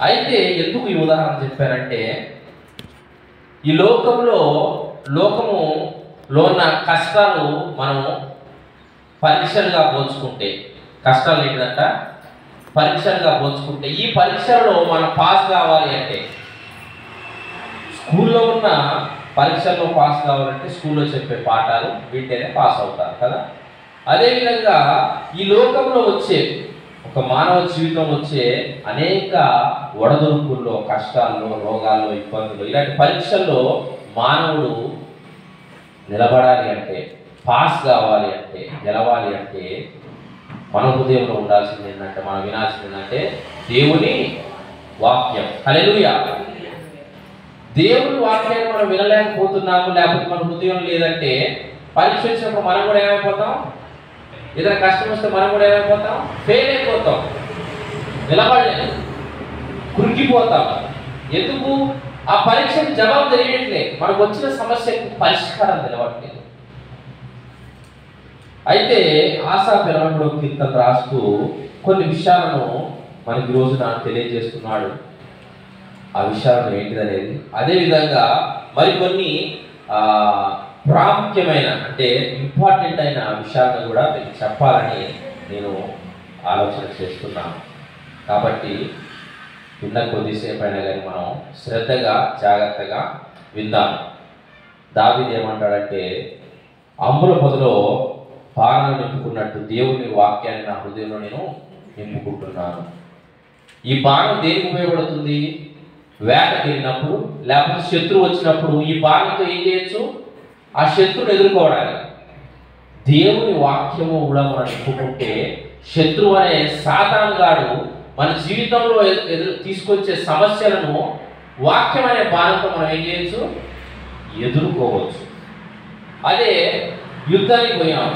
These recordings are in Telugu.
అయితే ఎందుకు ఈ ఉదాహరణ చెప్పారంటే, ఈ లోకములో ఉన్న కష్టాలు మనం పరీక్షలుగా పోల్చుకుంటే, కష్టాలు ఏంటంట పరీక్షలుగా పోల్చుకుంటే, ఈ పరీక్షల్లో మనం పాస్ కావాలి అంటే, స్కూల్లో ఉన్న పరీక్షల్లో పాస్ కావాలంటే స్కూల్లో చెప్పే పాఠాలు వింటేనే పాస్ అవుతారు కదా. అదేవిధంగా ఈ లోకంలో వచ్చే ఒక మానవ జీవితం వచ్చే అనేక ఒడదొడుకుల్లో, కష్టాల్లో, రోగాల్లో, ఇబ్బందులు, ఇలాంటి పరీక్షల్లో మానవుడు నిలబడాలి అంటే, పాస్ కావాలి అంటే, గెలవాలి అంటే మన హృదయంలో ఉండాల్సింది ఏంటంటే, మనం వినాల్సింది ఏంటంటే దేవుని వాక్యం. హల్లెలూయా. దేవుని వాక్యాన్ని మనం వినలేకపోతున్నాము, లేకపోతే మన హృదయం లేదంటే పరీక్ష వచ్చినప్పుడు మనం కూడా ఏమైపోతాం, ఏదైనా కష్టం వస్తే మనం కూడా ఏమైపోతాం, ఫెయిల్ అయిపోతాం, నిలబడలేదు, కురికిపోతాం. ఎందుకు? ఆ పరీక్షకు జవాబు తెలియట్లేదు, మనకు వచ్చిన సమస్యకు పరిష్కారం తెలవట్లేదు. అయితే ఆసాపు 83వ కీర్తన రాస్తూ కొన్ని విషయాలను మనకి ఈ రోజున తెలియజేస్తున్నాడు. ఆ విషయాలు ఏంటిదనేది, అదేవిధంగా మరికొన్ని ప్రాముఖ్యమైన అంటే ఇంపార్టెంట్ అయిన విషయాలను కూడా మీకు చెప్పాలని నేను ఆలోచన చేస్తున్నాను. కాబట్టి విన్న కొద్దిసేపు అయినా కానీ మనం శ్రద్ధగా జాగ్రత్తగా విందాం. దావీదు ఏమంటాడంటే, అంబుల పొదలో పానను నింపుకున్నట్టు దేవుని వాక్యాన్ని నా హృదయంలో నేను నింపుకుంటున్నాను. ఈ బాణం దేనికి ఉపయోగపడుతుంది? వేటకి వెళ్ళినప్పుడు, లేకపోతే శత్రువు వచ్చినప్పుడు ఈ బాణంతో ఏం చేయొచ్చు? ఆ శత్రువుని ఎదుర్కోవడానికి. దేవుని వాక్యము కూడా మనం నింపుకుంటే శత్రువు అనే సాతాను గాడు మన జీవితంలో తీసుకొచ్చే సమస్యలను వాక్యం అనే బాణంతో మనం ఏం చేయొచ్చు? ఎదుర్కోవచ్చు. అదే యుద్ధానికి పోయాం,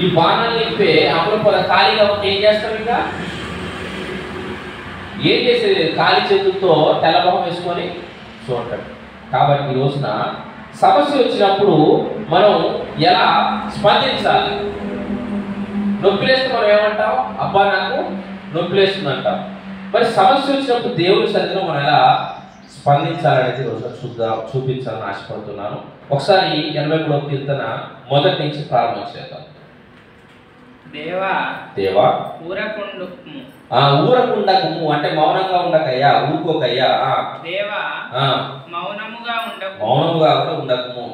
ఈ బాణాన్ని నింపే అమలు ఖాళీగా ఉంటే ఏం చేస్తాం? ఇంకా ఏం చేసేది? ఖాళీ చేతులతో తెల్లబొహం వేసుకొని చూడటం. కాబట్టి ఈ రోజున సమస్య వచ్చినప్పుడు మనం ఎలా స్పందించాలి? నొప్పిలేస్తే మనం ఏమంటాం? అబ్బా నాకు నొప్పిలేస్తుంది అంటాం. మరి సమస్య వచ్చినప్పుడు దేవుని సన్నిధిలో మనం ఎలా స్పందించాలనేది రోజు చూపించాలని ఆశపడుతున్నాను. ఒకసారి 83వ కీర్తన మొదటి నుంచి ప్రారంభం చేద్దాం. దేవా ఊరకుండకుము అంటే మౌనంగా ఉండకయ్యా, ఊరుకోకయ్యా. దేవా మౌనముగా ఉండకుము,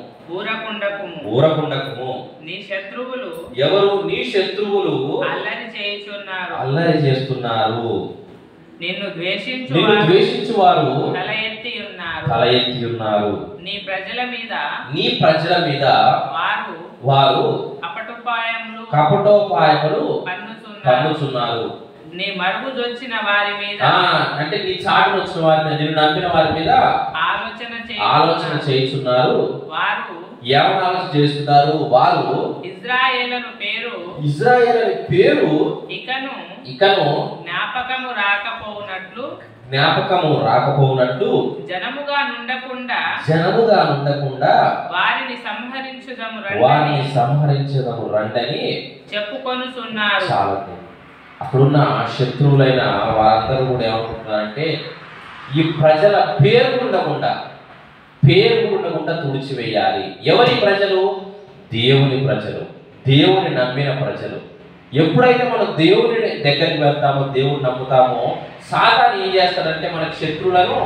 ఊరకుండకుము. నీ శత్రువులు ఎవరు? నీ శత్రువులు అల్లరి చేస్తున్నారు. నిన్ను ద్వేషించు వారు తల ఎత్తి ఉన్నారు. నీ ప్రజల మీద వారు కపటోపాయములు పన్నుచున్నారు. నీ మరుగుదొచ్చిన వారి మీద అంటే నీ చాటును వచ్చిన వారి మీద, నిన్ను నమ్మిన వారి మీద ఆలోచన చేస్తున్నారు. వారు ఏమని ఆలోచన చేస్తున్నారు? వారు ఇశ్రాయేలు పేరు ఇకను జ్ఞాపకము రాకపోవునట్లు జనముగా నుండకుండా వారిని సంహరించుదము రండని చెప్పుకొనుచున్నారు. చాలండి. అక్కడున్న శత్రువులైన వారందరూ కూడా ఏమనుకుంటున్నారంటే, ఈ ప్రజల పేరు ఉండకుండా తుడిచివేయాలి. ఎవరి ప్రజలు? దేవుని ప్రజలు, దేవుని నమ్మిన ప్రజలు. ఎప్పుడైతే మనం దేవుని దగ్గరికి వెళ్తామో, దేవుని నమ్ముతామో, సాతాను ఏం చేస్తాడంటే మనకు శత్రువులను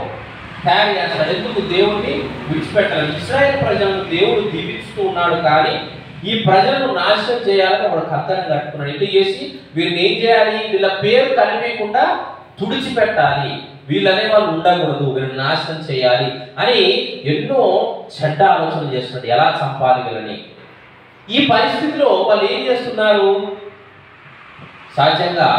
తయారు చేస్తాడు. ఎందుకు? దేవుణ్ణి విడిచిపెట్టాలి. ఇశ్రాయేలు ప్రజలను దేవుడు దీవిస్తూ ఉన్నాడు, కానీ ఈ ప్రజలను నాశనం చేయాలని ఒక కథను కట్టుకున్నాడు. ఎందుకు చేసి వీరిని ఏం చేయాలి? వీళ్ళ పేరు కనిపించకుండా తుడిచిపెట్టాలి, వీళ్ళనే వాళ్ళు ఉండకూడదు, వీళ్ళని నాశనం చేయాలి అని ఎన్నో చెడ్డ ఆలోచనలు చేస్తున్నాడు. ఎలా చంపాలి వీళ్ళని? ఈ పరిస్థితిలో వాళ్ళు ఏం చేస్తున్నారు? సహజంగా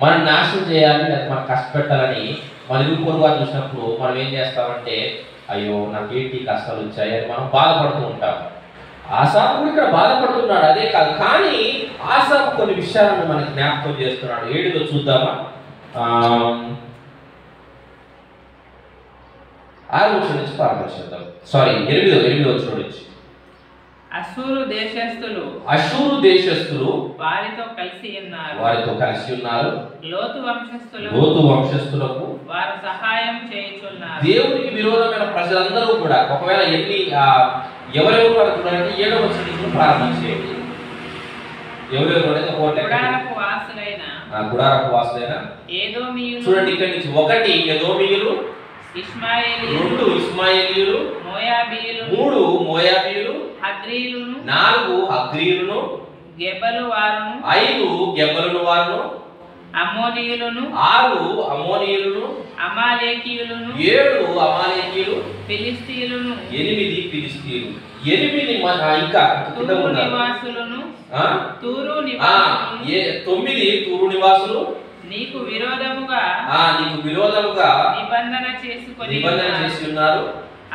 మనం నాశనం చేయాలి, లేదా మనం కష్టపెట్టాలని మన ఇరుపొరుగా చూసినప్పుడు మనం ఏం చేస్తామంటే, అయ్యో నాకేంటి కష్టాలు వచ్చాయి అని మనం బాధపడుతూ ఉంటాం. ఆసాపు కూడా ఇక్కడ బాధపడుతున్నాడు, అదే కాదు. కానీ ఆసాపు కొన్ని విషయాలను మనకి జ్ఞాపకం చేస్తున్నాడు. 7లో చూద్దామా? 6 నుంచి ప్రారంభించేద్దాం. సారీ 8వ నుంచి. అషూరు దేశస్థులు వారితో కలిసి ఉన్నారు. లోతు వంశస్థులకు వారు సహాయం చేయుచున్నారు. దేవునికి విరోధమైన ప్రజలందరూ కూడా ఒకవేళ ఎవరెవరు అనుకున్నారంటే 7వ వచనం ప్రారంభం చేయండి. ఎవరెవరు అనేది గుడారపు వాసులైన ఏదోమీయులు, చూడండి ఇక్కడ నుంచి 1 ఏదోమీయులు, 2 ఇష్మాయేలీయులు, 3 మోయాబీయులు, 4 హగ్రీయులను, 5 గెబలును వారును, అమ్మోనీయులను, 6 అమోనీయులను, అమాలేకీయులను, 7 అమాలేకీయులు, ఫిలిష్తీయులను, 8 ఫిలిష్తీయులు, 8 ఇంకా తూరు నివాసులను, 9 తూరు నివాసులు నీకు విరోధముగా నిబంధన చేసుకొని ఉన్నారు.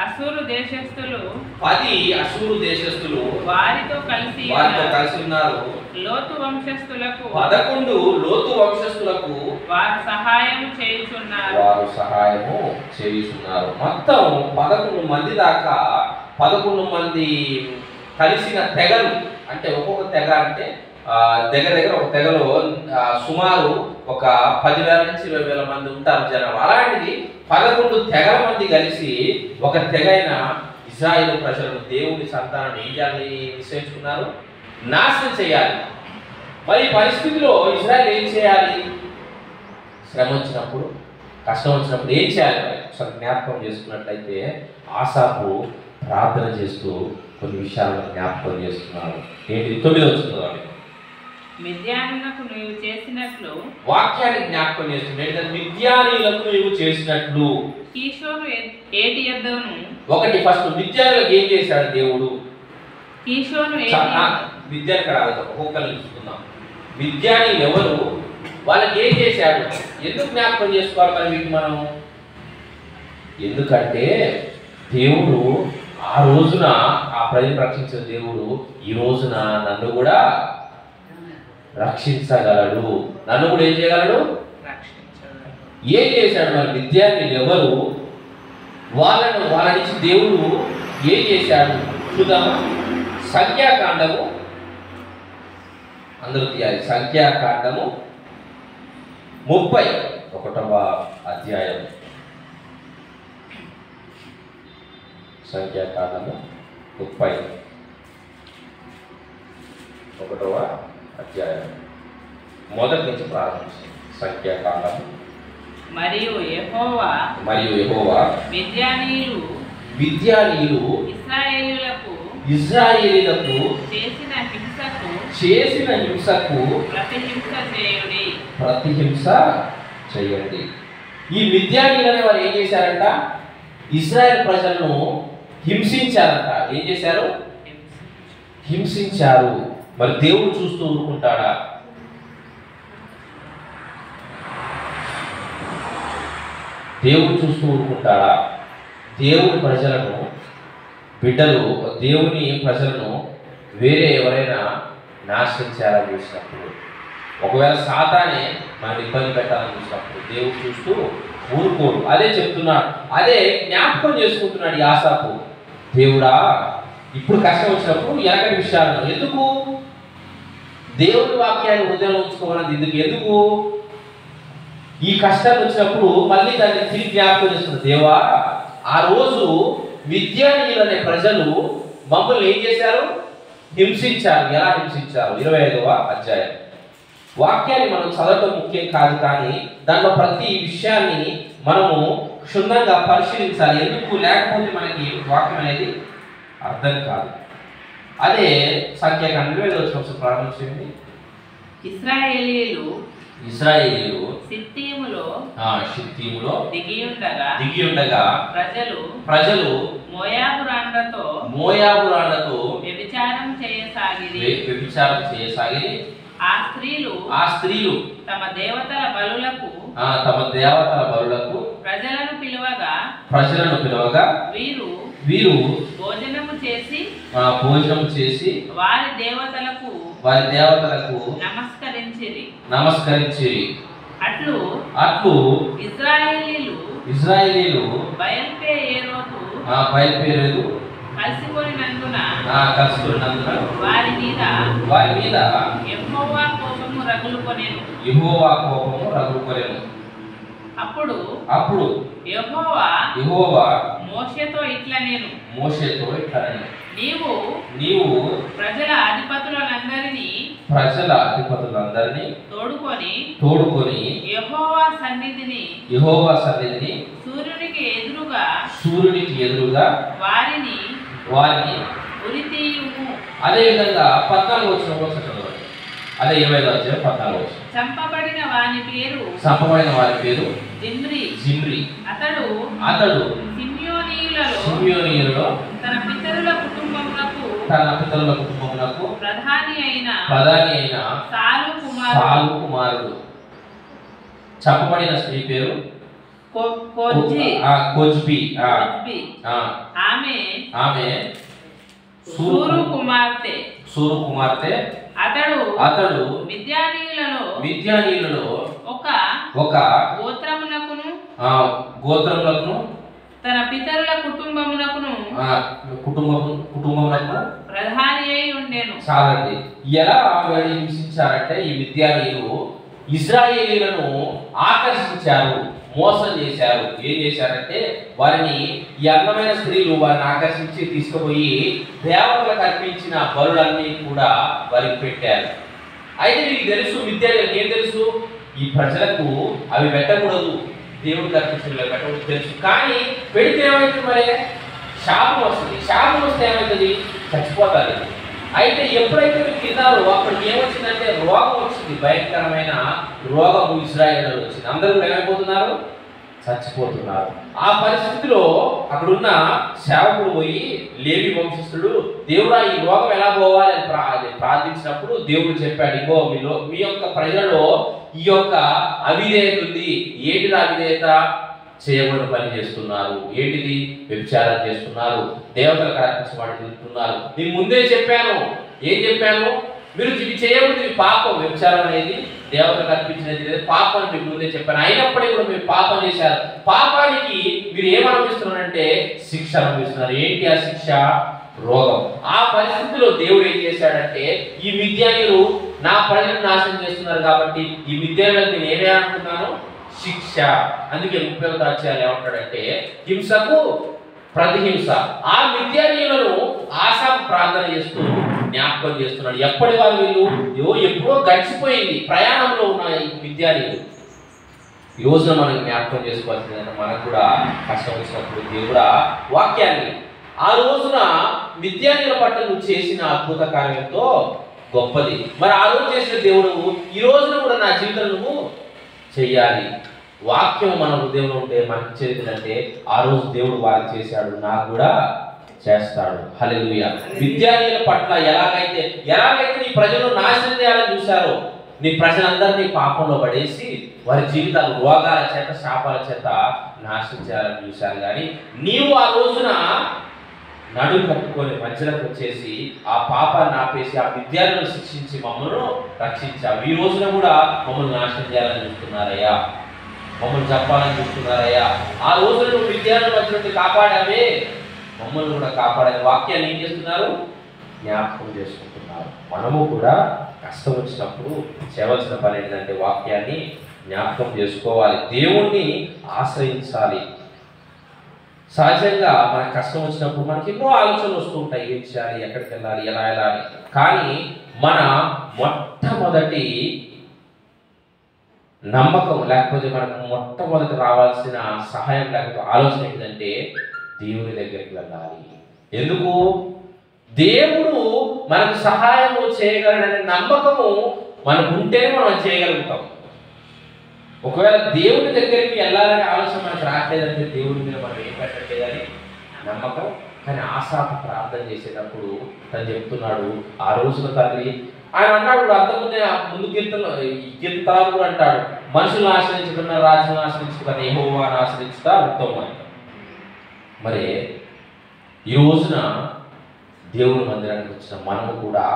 అషూరు దేశస్థులు 10 అషూరు దేశస్థులు వారితో కలిసి ఉన్నారు. లోతు వంశస్థులకు 11 లోతు వంశస్థులకు వారు సహాయము చేయుచున్నారు. మొత్తం 11 మంది దాకా 11 మంది కలిసిన తెగలు, అంటే ఒక్కొక్క తెగ అంటే దగ్గర ఒక తెగలో సుమారు ఒక 10,000 నుంచి 20,000 మంది ఉంటారు జనం. అలాంటిది 11 తెగల మంది కలిసి ఒక తెగైన ఇశ్రాయేలు ప్రజలను, దేవుని సంతానాన్ని ఏం చేయాలని నిశ్చయించుకున్నారు? నాశనం చేయాలి. మరి పరిస్థితిలో ఇశ్రాయేలు ఏం చేయాలి? శ్రమ వచ్చినప్పుడు, కష్టం వచ్చినప్పుడు ఏం చేయాలి? ఒకసారి జ్ఞాపకం చేసుకున్నట్లయితే ఆసాపు ప్రార్థన చేస్తూ కొన్ని విషయాలను జ్ఞాపకం చేస్తున్నారు. ఏంటి? 9వ వచనం మిద్యానీయులకు నీవు చేసినట్లు, వాక్యాన్ని జ్ఞాపకం చేస్తున్నాడు. మిద్యానీయులకు నీవు చేసినట్లు. కీషోను ఏటి యొద్దను, ఒకటి ఫస్ట్ మిద్యానీయులకు ఏం చేశాడు దేవుడు? కీషోను మిద్యాని కాదు, ఒక్కొక్కరిని చూసుకుందాం. మిద్యానీయులు ఎవరు? వాళ్ళకి ఏం చేశాడు? ఎందుకు జ్ఞాపకం చేసుకోవాలి మరి వీటిని మనం? ఎందుకంటే దేవుడు ఆ రోజున ఆ ప్రజలు రక్షించిన దేవుడు ఈ రోజున నన్ను కూడా రక్షించగలడు. నన్ను కూడా ఏం చేయగలడు? ఏం చేశాడు మరి? విద్యార్థులు ఎవరు? వాళ్ళ నుంచి దేవుడు ఏం చేశాడు చూద్దామా? సంఖ్యాకాండము, అందరూ తీయాలి. సంఖ్యాకాండము 31వ అధ్యాయం. సంఖ్యాకాండము 31వ అధ్యాయం మొదటి నుంచి ప్రారంభించి. సంఖ్యాకాండము. మరియు యెహోవా మిద్యానీయులు ఇశ్రాయేలీయులకు చేసిన హింసకు ప్రతిహింస చేయండి. ఈ మిద్యానీయులు అనే వారు ఏం చేశారంట? ఇశ్రాయేల్ ప్రజలను హింసించారంట. ఏం చేశారు? హింసించారు. మరి దేవుడు చూస్తూ ఊరుకుంటాడా? దేవుడు చూస్తూ ఊరుకుంటాడా? దేవుని ప్రజలను, బిడ్డలు దేవుని ప్రజలను వేరే ఎవరైనా నాశనం చేయాలని చూసినప్పుడు, ఒకవేళ సాతానే మనం ఇబ్బంది పెట్టాలని చూసినప్పుడు దేవుడు చూస్తూ ఊరుకోడు. అదే చెప్తున్నాడు, అదే జ్ఞాపకం చేసుకుంటున్నాడు ఈ ఆసాపు. దేవుడా, ఇప్పుడు కష్టం వచ్చినప్పుడు ఎలాంటి విషయాలను ఎందుకు? దేవుని వాక్యాన్ని హృదయంలో ఉంచుకోవాలని ఎందుకు? ఈ కష్టాలు వచ్చినప్పుడు మళ్ళీ దాన్ని తిరిగి జ్ఞాపకం చేస్తున్నారు. దేవా, ఆ రోజు మిద్యానీయులు అనే ప్రజలు మమ్మల్ని ఏం చేశారు? హింసించారు. ఎలా హింసించారు? 25వ అధ్యాయం. వాక్యాన్ని మనం చదవడం ముఖ్యం కాదు, కానీ దాంట్లో ప్రతి విషయాన్ని మనము క్షుణ్ణంగా పరిశీలించాలి. ఎందుకు? లేకపోతే మనకి వాక్యం అనేది అర్థం కాదు. అదే సంఖ్యాకాండం 25వ వచనం ప్రారంభించింది. ఇశ్రాయేలీయులు షిత్తీములో దిగి ఉండగా ప్రజలు మోయాబు రాళ్లతో వ్యభిచారం చేయసాగిరి. ఆ స్త్రీలు తమ దేవతల బలులకు ప్రజలను పిలవగా వీరు భోజనము చేసి వారి దేవతలకు నమస్కరించిరి. అట్లు ఇశ్రాయేలీయులు బయల్పెయోరు కలుసుకొనినందున వారి మీద యెహోవా కోపము రగులుకొనెను. అప్పుడు యెహోవా మోషేతో ఇట్లా నేను నీవు ప్రజల అధిపతులందరినీ తోడుకొని యెహోవా సన్నిధిని సూర్యునికి ఎదురుగా వారిని ఉరితీయుము. అదే విధంగా 14 వచనంలో అదే 25వ అధ్యాయం 14వ వచనం. చంపబడిన వాని పేరు జిమ్రీ. అతడు సిమియోనీయులలో తన పితరుల కుటుంబములకు ప్రధాని అయిన సాలు కుమారుడు. చంపబడిన స్త్రీ పేరు కొజ్బి. ఆమె సూరు కుమార్తె. అతడు మిద్యానీయులలో ఒక గోత్రమునకును తన పితరుల కుటుంబమునకును ప్రధాని అయి ఉండెను. చాలండి. ఎలా హింసించారంటే ఈ మిద్యానీయులు ఇశ్రాయేలీలను ఆకర్షించారు, మోసం చేశారు. ఏం చేశారంటే వారిని ఈ అందమైన స్త్రీలు వారిని ఆకర్షించి తీసుకుపోయి దేవతలకు అర్పించిన బలులన్నీ కూడా వారికి పెట్టారు. అయితే మీకు తెలుసు, మిద్యానీయులకు ఏం తెలుసు, ఈ ప్రజలకు అవి పెట్టకూడదు, దేవుడికి అర్పించిన పెట్టకూడదు తెలుసు. కానీ పెడితే ఏమైతుంది, మరి శాపం వస్తుంది. శాపం వస్తే ఏమవుతుంది, చచ్చిపోతారు. అయితే ఎప్పుడైతే మీరు తిన్నారో అక్కడికి ఏమొచ్చిందంటే రోగం వచ్చింది, భయంకరమైన రోగము ఇశ్రాయేలులో వచ్చింది. అందరూ ఏమైపోతున్నారు, చచ్చిపోతున్నారు. ఆ పరిస్థితిలో అక్కడున్న సేవకుడు పోయి లేవి వంశస్థుడు, దేవుడా ఈ రోగం ఎలా పోవాలి అని ప్రార్థించినప్పుడు దేవుడు చెప్పాడు, ఇగో మీ యొక్క ప్రజలలో ఈ యొక్క అవిధేయత ఉంది. ఏంటిది అవిధేయత? చేయబడిన పని చేస్తున్నారు. ఏంటిది? వ్యభిచారం చేస్తున్నారు, దేవతలకు అర్పించబడి తింటున్నారు. నేను ముందే చెప్పాను. ఏం చెప్పాను? మీరు ఇది చేయకూడదు, ఇది పాపం. వ్యభిచారం అనేది దేవతలకు అర్పించినది పాపం అని మీకు ముందే చెప్పాను. అయినప్పటికీ కూడా మీరు పాపం చేశారు. పాపానికి మీరు ఏమనిపిస్తున్నారంటే శిక్ష అనిపిస్తున్నారు. ఏంటి ఆ శిక్ష? రోగం. ఆ పరిస్థితిలో దేవుడు ఏం చేశాడంటే, ఈ మిద్యానీయులు నా ప్రజలను నాశనం చేస్తున్నారు కాబట్టి ఈ మిద్యానీయులకు నేను ఏమే అనుకున్నాను, శిక్ష. అందుకే 30వ అధ్యాయం ఏమంటాడంటే, హింసకు ప్రతిహింస. ఆ మిద్యానీయులను ఆసాపు ప్రార్థన చేస్తూ జ్ఞాపకం చేస్తున్నాడు. ఎప్పటి వారు వీళ్ళు? ఎప్పుడో గడిచిపోయింది, ప్రయాణంలో ఉన్న ఈ మిద్యానీయులు. ఈ రోజున మనం జ్ఞాపకం చేసుకోవాల్సిందంటే, మనకు కూడా కష్టం వచ్చినప్పుడు దేవుడా వాక్యాన్ని, ఆ రోజున మిద్యానీయుల పట్ల నువ్వు చేసిన అద్భుత కార్యంతో గొప్పది. మరి ఆ రోజు చేసిన దేవుడు ఈ రోజున కూడా నా జీవితం నువ్వు చెయ్యాలి. వాక్యం మన హృదయంలో ఉంటే మనకి చేసిందంటే ఆ రోజు దేవుడు వారికి చేశాడు, నాకు కూడా చేస్తాడు. హల్లెలూయా. మిద్యానీయుల పట్ల ఎలాగైతే నీ ప్రజలను నాశనం చేయాలని చూశారో, నీ ప్రజలందరినీ పాపంలో పడేసి వారి జీవితాలు రోగాల చేత శాపాల చేత నాశనం చేయాలని చూశారు. కానీ నీవు ఆ రోజున నడు కట్టుకొని మధ్యలోకి వచ్చేసి ఆ పాపాన్ని ఆపేసి ఆ విద్యార్థులను శిక్షించి మమ్మల్ని రక్షించావు. ఈ రోజున కూడా మమ్మల్ని నాశనం చేయాలని చూస్తున్నారయ్యా, మమ్మల్ని చెప్పాలని చూస్తున్నారయ్యా. ఆ రోజున నువ్వు విద్యార్థుల మధ్య నుండి కాపాడావే, మమ్మల్ని కూడా కాపాడని వాక్యాన్ని ఏం చేస్తున్నారు, జ్ఞాపకం చేసుకుంటున్నారు. మనము కూడా కష్టం వచ్చినప్పుడు చేయవలసిన పని ఏంటంటే వాక్యాన్ని జ్ఞాపకం చేసుకోవాలి, దేవుణ్ణి ఆశ్రయించాలి. సహజంగా మనకు కష్టం వచ్చినప్పుడు మనకి ఎన్నో ఆలోచనలు వస్తూ ఉంటాయి, ఏం చేయాలి, ఎక్కడికి వెళ్ళాలి, ఎలా వెళ్ళాలి. కానీ మన మొట్టమొదటి నమ్మకం లేకపోతే మనకు మొట్టమొదటి రావాల్సిన సహాయం లేకపోతే ఆలోచన ఏంటంటే దేవుని దగ్గరికి వెళ్ళాలి. ఎందుకు? దేవుడు మనకు సహాయం చేయగలడనే నమ్మకము మనకు ఉంటేనే మనం చేయగలుగుతాం. ఒకవేళ దేవుడి దగ్గరికి వెళ్ళాలనే ఆలోచన మనకు రావట్లేదంటే దేవుడి మీద మనం ఏం పెట్టట్లేదని నమ్మకం. కానీ ఆసాపు ప్రార్థన చేసేటప్పుడు తను చెప్తున్నాడు, ఆ రోజున తండ్రి ఆయన అన్నాడు, అంతకుముందే ముందు కీర్తనలు కూడా అంటాడు, మనుషులను ఆశ్రయించుకున్న రాజ్యాలను ఆశ్రయించుకున్న యెహోవాను ఆశ్రయించుతా ఉత్తమం. మరి ఈ రోజున దేవుని మందిరానికి వచ్చిన మనము కూడా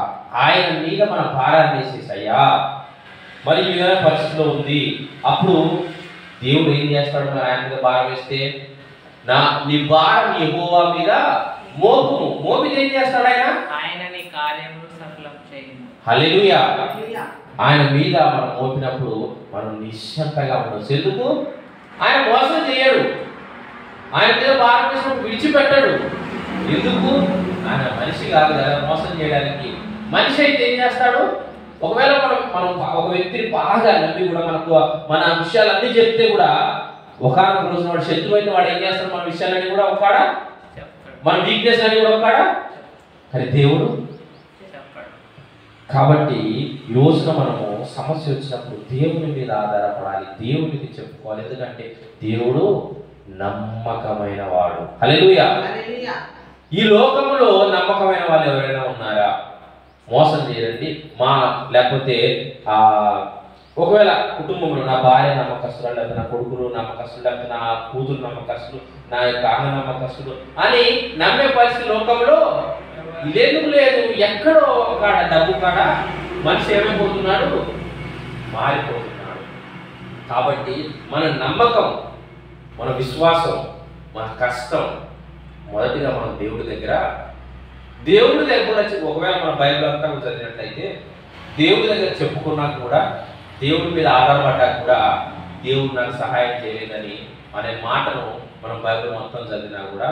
ఆయన మీద మన భారాన్ని వేసేసయ్యా, మరి ఈ విధమైన పరిస్థితిలో ఉంది. అప్పుడు దేవుడు ఏం చేస్తాడు? మరి ఆయన మీద భారం వేస్తే నీ భారం యెహోవా మీద మోపితే ఏం చేస్తాడు ఆయన? ఆయన నీ కార్యములు సఫలం చేయును. హల్లెలూయా. ఆయన మీద మనం మోపినప్పుడు మనం నిశ్శబ్దంగా ఉండొచ్చు. ఎందుకు? ఆయన మోసం చేయడు. ఆయన మీద భారం వేసినప్పుడు విడిచిపెట్టాడు. ఎందుకు? ఆయన మనిషి కాదు కదా మోసం చేయడానికి. మనిషి అయితే ఏం చేస్తాడు? ఒకవేళ మనం ఒక వ్యక్తిని బాగా నమ్మి కూడా మనకు మన విషయాలన్నీ చెప్తే కూడా ఒకనొక రోజు వాడు శత్రువు అయితే వాడు ఏం చేస్తాడు? మన విషయాలన్నీ కూడా ఒక్కడా, మన వీక్నెస్ అన్ని కూడా ఒక్కడా. కానీ దేవుడు కాబట్టి ఈ రోజున మనము సమస్య వచ్చినప్పుడు దేవుని మీద ఆధారపడాలి, దేవునికి చెప్పుకోవాలి. ఎందుకంటే దేవుడు నమ్మకమైన వాడు. హల్లెలూయా. ఈ లోకంలో నమ్మకమైన వాళ్ళు ఎవరైనా ఉన్నారా? మోసం చేయరండి. లేకపోతే ఒకవేళ కుటుంబంలో నా భార్య నమ్మకస్తులు, లేకపోతే నా కొడుకులు నమ్మకస్తులు, లేకపోతే నా కూతురు నమ్మకస్తులు, నా యొక్క అన్న నమ్మకస్తులు అని నమ్మే పరిస్థితి లోకంలో ఇదేందుకు లేదు. ఎక్కడో కాడ డబ్బు కాడ మనిషి ఏమైపోతున్నాడు? మారిపోతున్నాడు. కాబట్టి మన నమ్మకం, మన విశ్వాసం, మన కష్టం మొదటిగా మనం దేవుడి దగ్గర ఒకవేళ మన బైబిల్ అంతా చదివినట్లయితే దేవుడి దగ్గర చెప్పుకున్నా కూడా, దేవుడి మీద ఆధారపడ్డా కూడా దేవుడు నాకు సహాయం చేయలేదని అనే మాటను మనం బైబిల్ మొత్తం చదివినా కూడా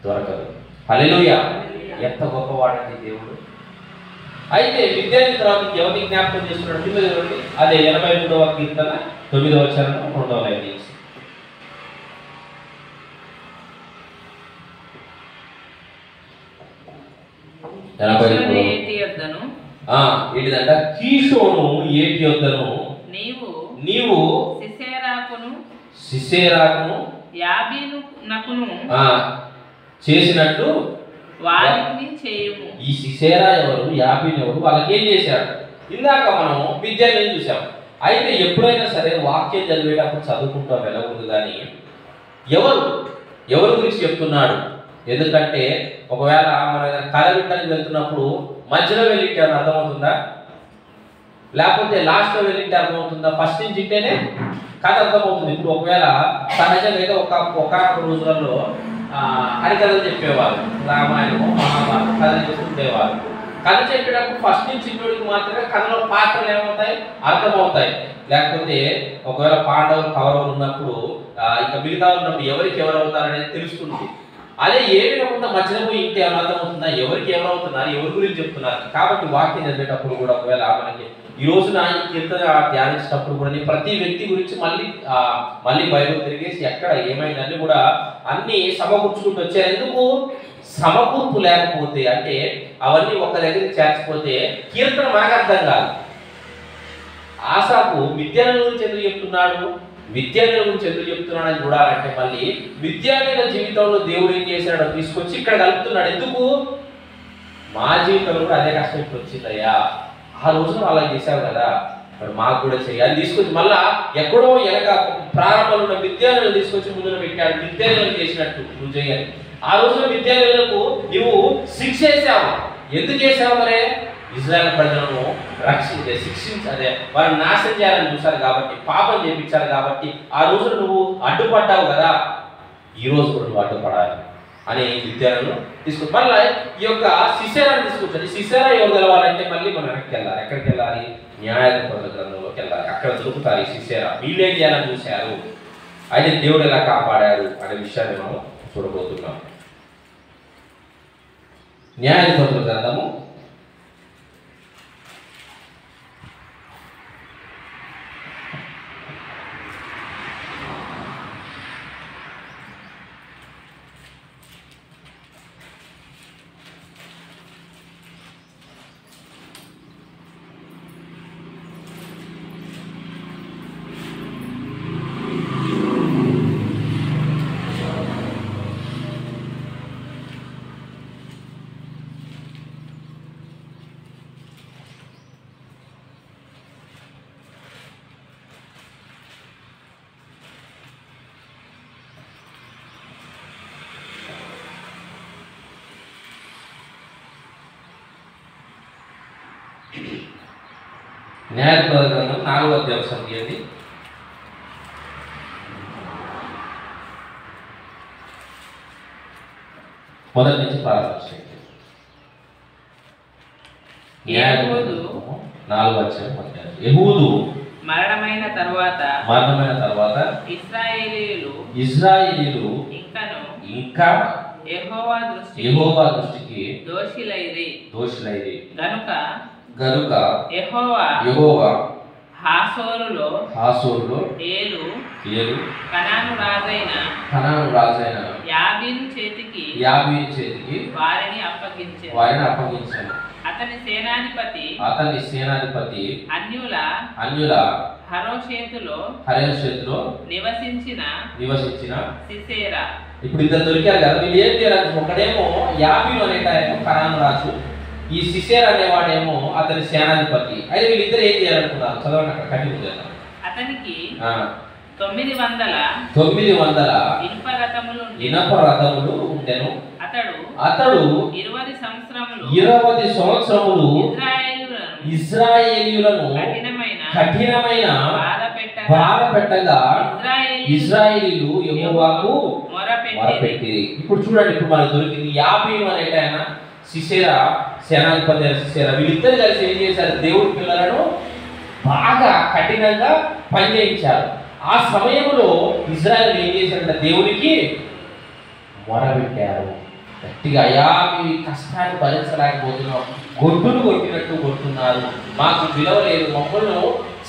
దొరకదు. హల్లెలూయా. ఎంత గొప్పవాడండి దేవుడు. అయితే విద్యార్థి తర్వాత ఎవరిని జ్ఞాపకం చేస్తున్నాడు? చూడండి, అదే 83వ కీర్తన 9వ వచనం 2వ లైన్ నుంచి. ఏంటిదంట? కీషోను ఏటి యొద్దను నీవు సిసెరాకును యాబీనునకును చేసినట్టు వారిని చేయుము. ఈ సిసెరా ఎవరు, యాబీను ఎవరు, వాళ్ళకి ఏం చేశాడు? ఇందాక మనం విద్యను చూసాం. అయితే ఎప్పుడైనా సరే వాక్యం చదివేటప్పుడు చదువుకుంటూ వెళ్ళకూడదు. కానీ ఎవరు గురించి చెప్తున్నాడు? ఎందుకంటే ఒకవేళ మన కథ వినడానికి వెళ్తున్నప్పుడు మధ్యలో వెళ్ళింటే అర్థమవుతుందా? లేకపోతే లాస్ట్లో వెళ్ళింటే అర్థమవుతుందా? ఫస్ట్ నుంచి ఇంటేనే కథ అర్థమవుతుంది. ఇప్పుడు ఒకవేళ సహజంగా అయితే ఒక రోజులలో హరికథలు చెప్పేవారు, రామాయణము మహాభారతం కథలు చెప్తుండేవారు. కథ చెప్పేటప్పుడు ఫస్ట్ నుంచి ఇంటోడికి మాత్రమే కథలో పాత్రలు ఏమవుతాయి? అర్థమవుతాయి. లేకపోతే ఒకవేళ పాండవులు కౌరవులు ఉన్నప్పుడు ఇంకా మిగతా ఉన్నప్పుడు ఎవరికి ఎవరు అవుతారనేది తెలుస్తుంది. అదే ఏమి లేకుండా మధ్యలో పోయి ఇంటి ఏమైనా అర్థమవుతుందా? ఎవరికి ఎవరు అవుతున్నారు, ఎవరి గురించి చెప్తున్నారు? కాబట్టి వాక్యం చదివేటప్పుడు కూడా ఒకవేళ మనకి ఈ రోజున ఎంత ధ్యానించినప్పుడు కూడా ప్రతి వ్యక్తి గురించి మళ్ళీ బైబిల్ తిరిగేసి ఎక్కడ ఏమైందని కూడా అన్ని సమకూర్చుకుంటూ వచ్చారు. ఎందుకు? సమకూర్పు లేకపోతే, అంటే అవన్నీ ఒక్క దగ్గరికి చేర్చిపోతే కీర్తన మనకు అర్థం కాదు. ఆసాపు విద్యార్థుల గురించి ఎందుకు చెప్తున్నాడు, విద్యార్థుల గురించి ఎందుకు చెప్తున్నాడని చూడాలంటే మళ్ళీ విద్యార్థుల జీవితంలో దేవుడు ఏం చేశాడో తీసుకొచ్చి ఇక్కడ కలుపుతున్నాడు. ఎందుకు? మా జీవితంలో కూడా అదే కష్టం ఇప్పుడు వచ్చిందయ్యా, ఆ రోజున అలా చేశావు కదా, మరి మాకు కూడా చేయాలి తీసుకొచ్చి మళ్ళా ఎక్కడో వెనక ప్రారంభంలో ఉన్న విద్యార్థులను తీసుకొచ్చి ముందున పెట్టాడు. విద్యార్థులను చేసినట్టు నువ్వు చేయాలి. ఆ రోజున విద్యార్థులకు నువ్వు శిక్ష చేసావు. ఎందుకు చేసావు? మరే ఇజ్రాయెల్ ప్రజలను శిక్షించాలి, వారిని నాశనం చేయాలని చూశారు కాబట్టి, పాపం చేయించారు కాబట్టి ఆ రోజు నువ్వు అడ్డుపడ్డావు కదా, ఈ రోజు కూడా నువ్వు అడ్డుపడాలి అని విద్యార్థులను తీసుకొచ్చి మళ్ళీ ఈ యొక్క సిసెరాని తీసుకొచ్చారు. ఈ సిసెరా ఎవరు తెలవాలంటే మళ్ళీ మనం వెనక్కి వెళ్ళాలి. ఎక్కడికి వెళ్ళాలి? న్యాయాధిపతుల గ్రంథంలోకి వెళ్ళాలి. అక్కడ దొరుకుతారు ఈ సిసెరా. వీళ్ళేం చేయాలని చూశారు, అయితే దేవుడు ఎలా కాపాడాడు అనే విషయాన్ని మనం చూడబోతున్నాం. న్యాయాధిపతుల గ్రంథము 4వ అధ్యాయం తీయండి. మొదటి నుంచి ప్రారంభించండి. యెహూదు 4వ అధ్యాయం మొదటి. యెహూదు మరణమైన తర్వాత ఇశ్రాయేలీయులు ఇంకా యెహోవా దృష్టికి దోషులైరి గనుక యెహోవా హాసోరులో ఏలు కనాను రాజైన యాబీను చేతికి వారిని అప్పగించాను. అతని సేనాధిపతి అన్యుల హరోషేతులో నివసించిన సిసేరా. ఇప్పుడు ఇద్దరు దొరికారు కదా, వీళ్ళు ఏం చేయాలి? ఒకడేమో యాబీను అనేటేమో కనాను రాజు, ఈ సిసేరా అనేవాడేమో అతని సేనాధిపతి. అయితే వీళ్ళిద్దరు ఏం చేయాలనుకున్నారు? చదవండి, అక్కడ కంటిన్యూ చేద్దాం. అతనికి 900 ఇనప రథములు ఉండెను. అతడు 20 సంవత్సరములు ఇశ్రాయేలీయులను కఠినమైన బాధ పెట్టగా ఇశ్రాయేలీయులు యెహోవాకు మొరపెట్టిరి. ఇప్పుడు చూడండి, ఇప్పుడు మనకు దొరికింది యాబీను అనేటైన సిసేరా, సేనాధిపతి అయిన సిసేరా. వీళ్ళిద్దరు కలిసి ఏం చేశారు? దేవుడి పిల్లలను బాగా కఠినంగా పనిచేయించారు. ఆ సమయంలో ఇశ్రాయేలు ఏం చేశారంటే దేవునికి మొరపెట్టారు. గట్టిగా, అయ్యా మీ కష్టాన్ని భరించలేకపోతున్నాం, గొడ్డును కొట్టినట్టు కొడుతున్నారు, మాకు విలువ లేదు, మమ్మల్ని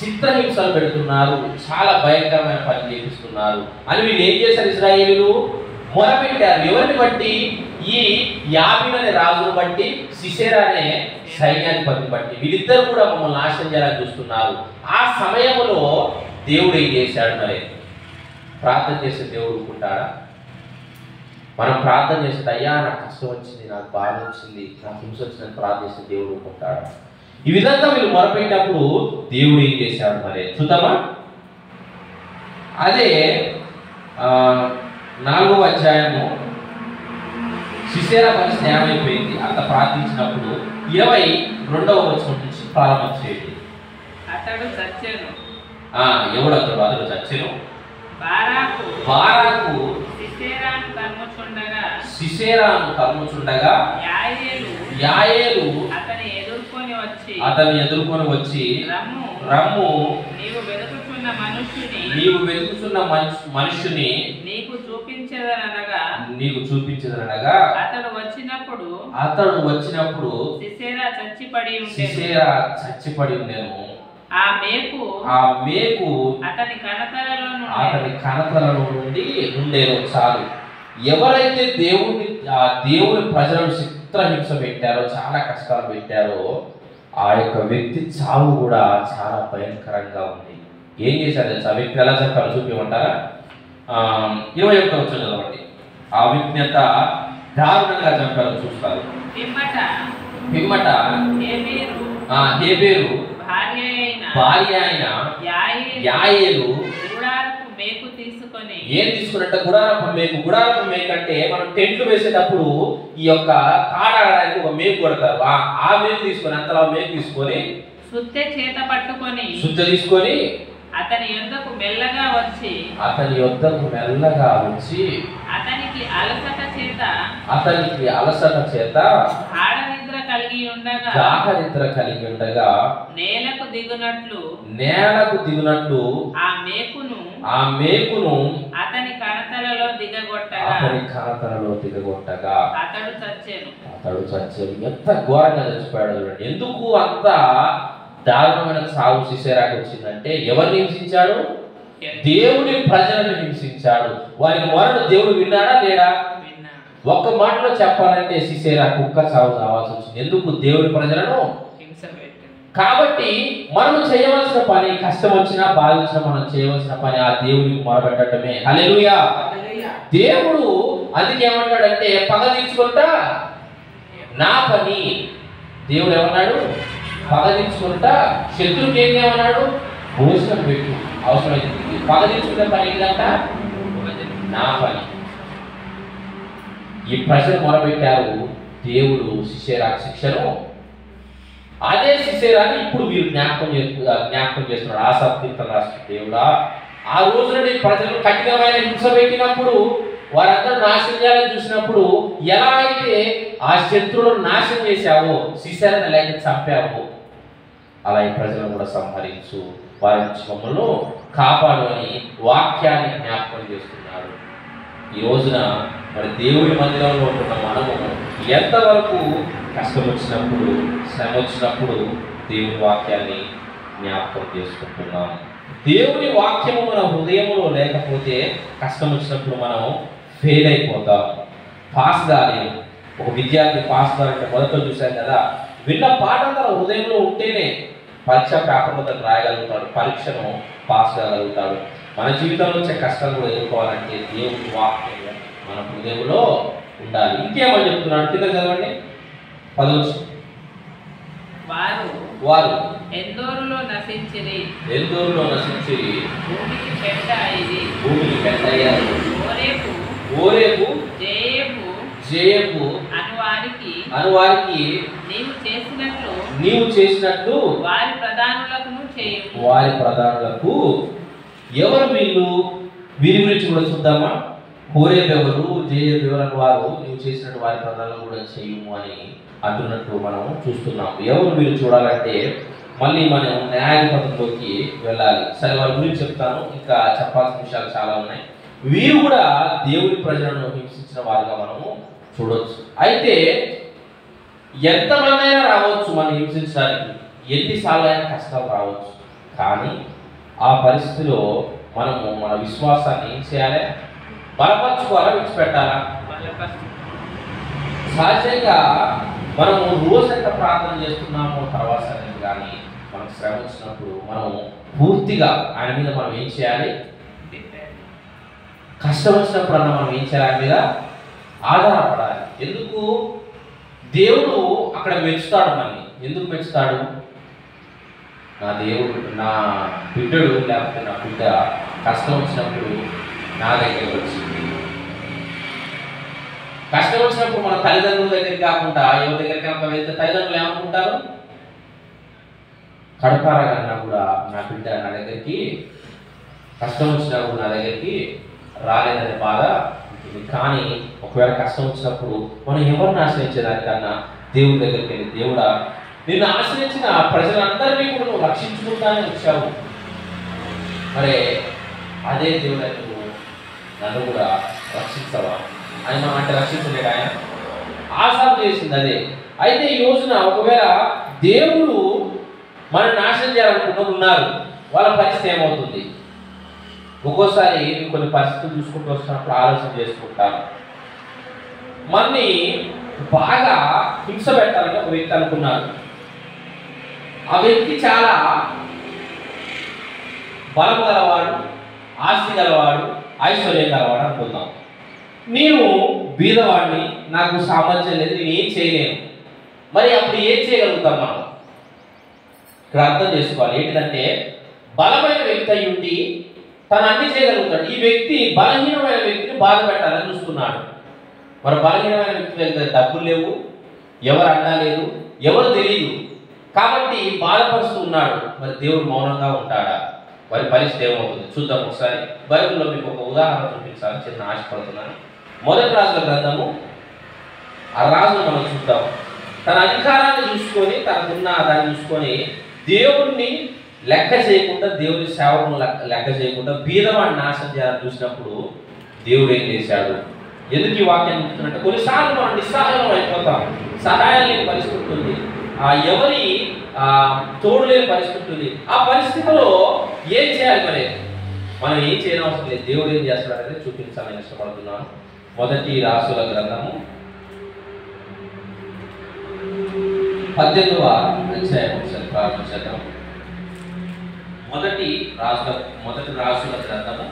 చిత్రహింసలు పెడుతున్నారు, చాలా భయంకరమైన పని చేపిస్తున్నారు అని వీళ్ళు ఏం చేశారు? ఇశ్రాయేలీయులు మొరపెట్టారు. ఎవరిని బట్టి? ఈ యాబీను అనే రాజును బట్టి, సిసేరా అనే సైన్యాధిపతిని బట్టి. వీళ్ళిద్దరు కూడా మమ్మల్ని నాశనం చేయాలని చూస్తున్నారు. ఆ సమయంలో దేవుడు ఏం చేశాడు? మరి ప్రార్థన చేస్తే దేవుడు ఊరుకుంటాడా? మనం ప్రార్థన చేస్తే, అయ్యా నాకు కష్టం వచ్చింది, నాకు బాధ వచ్చింది, నాకు హింస వచ్చిందని ప్రార్థన చేస్తే దేవుడు ఊరుకుంటాడా? ఈ విధంగా వీళ్ళు మొరపెట్టినప్పుడు దేవుడు ఏం చేశాడు? మరి చూద్దామా? అదే 4వ అధ్యాయము. సిసేరా పరిస్థితి ఏమైపోయింది? అంత ప్రార్థించినప్పుడు 22వ వచనం నుంచి ప్రారంభం చేయండి. అతడు చచ్చెను. అతడు చచ్చెను. బారాకు సిసేరాను తరుముచుండగా యాయేలు అతని ఎదుర్కొని వచ్చి రమ్ము, నీవు వెతుకుతున్న మనుష్యుని నీకు చూపించదనగా అతడు వచ్చినప్పుడు సిసేరా చచ్చిపడి ఉండెను. ఆ మేకు అతని కణతలలో నుండి ఉండేను. చాలు. ఎవరైతే దేవుని ప్రజలను చిత్రహింస పెట్టారో, చాలా కష్టాలు పెట్టారో, ఆ యొక్క వ్యక్తి చావు కూడా చాలా భయంకరంగా ఉంది. ఏం చేశారు తెలుసా? ఆ వ్యక్తి ఎలా చెప్పారో చూపించమంటారా? 21వ వచనం చదవండి. ఆ వ్యక్తిని అంత దారుణంగా చంపారో చూస్తారు. పిమ్మట హేబేరు భార్య అయిన యాయేలు ఏం తీసుకున్నట్ట? గుడారపు మేకు అంటే మనం టెంట్లు వేసేటప్పుడు ఈ యొక్క తాడడానికి ఒక మేకు కొడతారు. ఆ మేకు తీసుకొని, అంతలా మేకు తీసుకొని సుత్తె తీసుకొని అతని యొద్దకు మెల్లగా వచ్చి అతనికి అలసట చేత గాఢ నిద్ర కలిగి ఉండగా నేలకు దిగునట్లు ఆ మేకును అతని కణతలలో దిగగొట్టగా అతడు చచ్చెను. ఎంత ఘోరంగా చచ్చిపోయాడు చూడండి. ఎందుకు అంత దారుణమైన సాగు సిసేరాకు వచ్చిందంటే, ఎవరిని హింసించాడు? దేవుని ప్రజలను హింసించాడు. వారికి మొరను దేవుడు విన్నాడా లేడా? ఒక్క మాటలో చెప్పాలంటే సిసేరా కుక్క సాగు కావాల్సి వచ్చింది. ఎందుకు? దేవుని ప్రజలను కాబట్టి మనం చేయవలసిన పని, కష్టం వచ్చినా బాధ వచ్చినా మనం చేయవలసిన పని ఆ దేవునికి మొరపెట్టడమే. హల్లెలూయా. దేవుడు అందుకే ఏమంటాడంటే, పగ తీర్చుకుంటా నా పని. దేవుడు ఏమన్నాడు? పగ తీర్చుకుంటా. శత్రువుకి ఏమన్నాడు? భోజనం పెట్టు. అవసరమైంది. పగ తీర్చుకునే పని ఏంటంట? నా పని. ఈ ప్రజలు మొరపెట్టారు. దేవుడు సిసేరా శిక్షను, అదే సిసేరాని ఇప్పుడు వీరు జ్ఞాపకం చేస్తున్నాడు. ఆసాఫ్ కీర్తన రాసిన దేవుడా, ఆ రోజున ప్రజలు కఠినమైన హింస పెట్టినప్పుడు వారందరూ నాశనం చేయాలని చూసినప్పుడు ఎలా అయితే ఆ శత్రువులను నాశనం చేశావో, శిశువులను ఎలా అయితే చంపావో, అలా ఈ ప్రజలను కూడా సంహరించు, వారి నుంచి మమ్మల్ని కాపాడు అని వాక్యాన్ని జ్ఞాపకం చేస్తున్నాడు. ఈ రోజున మరి దేవుడి మందిరంలో ఉంటున్న మనము ఎంతవరకు కష్టం వచ్చినప్పుడు, శ్రమ వచ్చినప్పుడు దేవుని వాక్యాన్ని జ్ఞాపకం చేసుకుంటున్నాం. దేవుని వాక్యము మన హృదయంలో లేకపోతే కష్టం వచ్చినప్పుడు మనం ఫెయిల్ అయిపోతాం, పాస్ కాలేము. ఒక విద్యార్థి పాస్ కావాలంటే మొదట చూశాం కదా, విన్న పాఠం తన హృదయంలో ఉంటేనే పరీక్ష పేపర్లో తను రాయగలుగుతాడు, పరీక్షను పాస్ కాగలుగుతాడు. మన జీవితంలో వచ్చే కష్టం కూడా ఎదుర్కోవాలంటే దేవుని వాక్యం మన హృదయంలో ఉండాలి. ఇంకేమని చెప్తున్నాడు కింద చదవండి 10వ వారు ఎందోరులో నశించిరి, భూమికి పెద్ద అయ్యారు. ఓరేపు జేయపు అను వారికి నీవు చేసినట్లు వారి ప్రధానులకు. ఎవరు వీళ్ళు? వీరి గురించి కూడా చూద్దామా. హోరేబు ఎవరు, జేయబు ఎవరు అని వారు నీవు చేసినట్టు వారి ప్రధానులు కూడా చేయము అని అంటున్నట్టు మనం చూస్తున్నాం. ఎవరు వీళ్ళు చూడాలంటే మళ్ళీ మనం న్యాయాధిపతుల్లోకి వెళ్ళాలి. సరే, వారి గురించి చెప్తాను, ఇంకా చెప్పాల్సిన విషయాలు చాలా ఉన్నాయి. వీరు కూడా దేవుడి ప్రజలను హింసించిన వారుగా మనము చూడవచ్చు. అయితే ఎంతమంది అయినా రావచ్చు మనం హింసించడానికి, ఎన్నిసార్లు అయినా కష్టాలు రావచ్చు. కానీ ఆ పరిస్థితిలో మనము మన విశ్వాసాన్ని ఏం చేయాలి? బలపరచుకోవాలా, విడిచిపెట్టాలా? సహజంగా మనము రోజు ఎంత ప్రార్థన చేస్తున్నామో తర్వాత అనేది, కానీ మనకు శ్రమ వచ్చినప్పుడు మనము పూర్తిగా ఆయన మీద మనం ఏం చేయాలి? కష్టం వచ్చినప్పుడు అన్న మనం ఏం చేయాలి? ఆయన మీద ఆధారపడాలి. ఎందుకు? దేవుడు అక్కడ మెచ్చుతాడు మనల్ని. ఎందుకు మెచ్చుతాడు? నా దేవుడు, నా బిడ్డడు లేకపోతే నా బిడ్డ కష్టం వచ్చినప్పుడు నా దగ్గరికి వచ్చింది. కష్టం వచ్చినప్పుడు మన తల్లిదండ్రుల దగ్గరికి కాకుండా ఎవరి దగ్గరికి కనుక వెళ్తే తల్లిదండ్రులు ఏమనుకుంటారు? కడపారా కన్నా కూడా నా బిడ్డ నా దగ్గరికి కష్టం వచ్చినప్పుడు నా దగ్గరికి రాలేదనే బాధ ఉంటుంది. కానీ ఒకవేళ కష్టం వచ్చినప్పుడు మనం ఎవరిని ఆశ్రయించేదానికన్నా దేవుడి దగ్గరికి వెళ్ళి, దేవుడా నిన్ను ఆశ్రయించిన ప్రజలందరినీ కూడా నువ్వు రక్షించుకుంటానే వచ్చావు, మరి అదే దేవుడు నువ్వు నన్ను కూడా రక్షిస్తావా అని మనం అంటే రక్షించలేడు ఆయన. ఆశాలు చేసింది అదే. అయితే ఈ రోజున ఒకవేళ దేవుడు మనం నాశనం చేయాలనుకున్న ఉన్నారు, వాళ్ళ పరిస్థితి ఏమవుతుంది? ఒక్కోసారి కొన్ని పరిస్థితులు చూసుకుంటూ వస్తున్నప్పుడు ఆలోచన చేసుకుంటాను. మనని బాగా హింస పెట్టాలని ఒక వ్యక్తి అనుకున్నారు. ఆ వ్యక్తి చాలా బలం గలవాడు, ఆస్తి గలవాడు, ఐశ్వర్యం గలవాడు అనుకుందాం. నేను బీదవాడిని, నాకు సామర్థ్యం లేదు, నేను ఏం చేయలేను. మరి అప్పుడు ఏం చేయగలుగుతాం మనం? ఇక్కడ అర్థం చేసుకోవాలి. ఏంటంటే బలమైన వ్యక్తి అయి ఉండి తను అన్ని చేయగలుగుతాడు. ఈ వ్యక్తి బలహీనమైన వ్యక్తిని బాధ పెట్టాలని చూస్తున్నాడు. మరి బలహీనమైన వ్యక్తి దగ్గర డబ్బులు లేవు, ఎవరు అండా లేదు, ఎవరు తెలియదు, కాబట్టి బాధపరుస్తూ ఉన్నాడు. మరి దేవుడు మౌనంగా ఉంటాడా? వారి పరిస్థితి ఏమవుతుంది చూద్దాం. ఒకసారి బైబిల్లో మీకు ఒక ఉదాహరణ చూపించాలని చిన్న ఆశపడుతున్నాను. మొదటి రాజుల గ్రంథము, ఆ రాజును మనం చూద్దాం. తన అధికారాన్ని చూసుకొని, తనకున్న దాన్ని చూసుకొని దేవుడిని లెక్క చేయకుండా, దేవుడి సేవలను లెక్క చేయకుండా బీదవాడిని నాశనం చేయాలని చూసినప్పుడు దేవుడు ఏం చేశాడు? ఎందుకు ఈ వాక్యం చెప్తున్నట్టు కొన్నిసార్లు మనం నిస్సహాయం అయిపోతాం. సహాయం లేని పరిస్థితి ఉంది, ఎవరి తోడు లేని పరిస్థితి ఉంది. ఆ పరిస్థితిలో ఏం చేయాలి? మరి మనం ఏం చేయడం అవసరం లేదు. దేవుడు ఏం చేస్తాడనేది చూపించాలని ఇష్టపడుతున్నాను. మొదటి రాసుల గ్రంథము 18వ అధ్యాయం ఒకసారి ప్రారంభించేద్దాం. మొదటి రాసుల గ్రంథము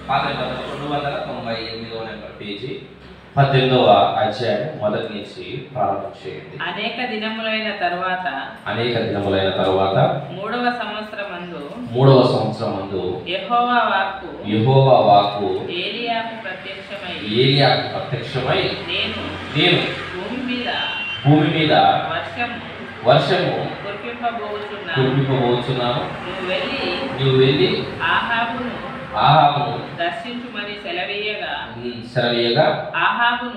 298వ నెంబర్ పేజీ, 18వ అధ్యాయం మొదటి నుంచి ప్రారంభం చేయండి. అనేక దినములైన తరువాత మూడవ సంవత్సరమందు యెహోవా వాక్కు ఏలియాకు ప్రత్యక్షమై నేను భూమి మీద వర్షము కురిపింపబోచున్నాను. నువ్వు వెళ్ళి ఆహాబును దర్శించుమని సెలవీయగా సెలవీయగా ఆహాబును